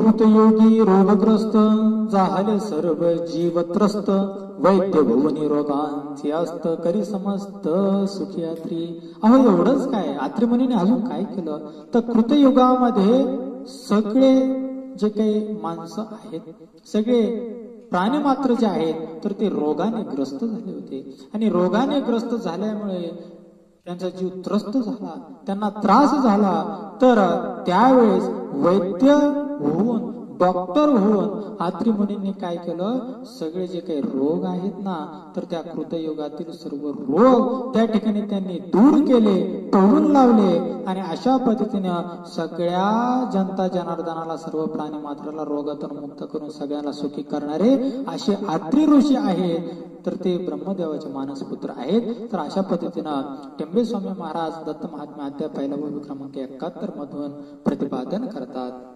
कृतयोगी रोगग्रस्त झाले सर्व जीव त्रस्त वैद्य भुवनी रोगांचे अस्त करी समस्त सुखी आत्री. अहो एवढंच काय, आत्री मुनीने अजून काय केलं तर कृतयुगामध्ये सगळे जे काही माणसं आहेत, सगळे प्राणी मात्र जे आहेत तर ते रोगाने ग्रस्त झाले होते. आणि रोगाने ग्रस्त झाल्यामुळे त्यांचा जीव त्रस्त झाला, त्यांना त्रास झाला. तर त्यावेळेस वैद्य होऊन, डॉक्टर होऊन आत्री मुनींनी काय केलं, सगळे जे काही रोग आहेत ना तर त्या कृतयुगातील सर्व रोग त्या ठिकाणी त्यांनी दूर केले, तोडून लावले. आणि अशा पद्धतीनं सगळ्या जनता जनार्दनाला, सर्व प्राणी मात्राला रोगातून मुक्त करून सगळ्यांना सुखी करणारे असे आत्री ऋषी आहेत. तर ते ब्रह्मदेवाचे मानसपुत्र आहेत. तर अशा पद्धतीनं टेंबे स्वामी महाराज दत्त महात्म्य अध्याय 1 क्रमांक 71 मधून प्रतिपादन करतात.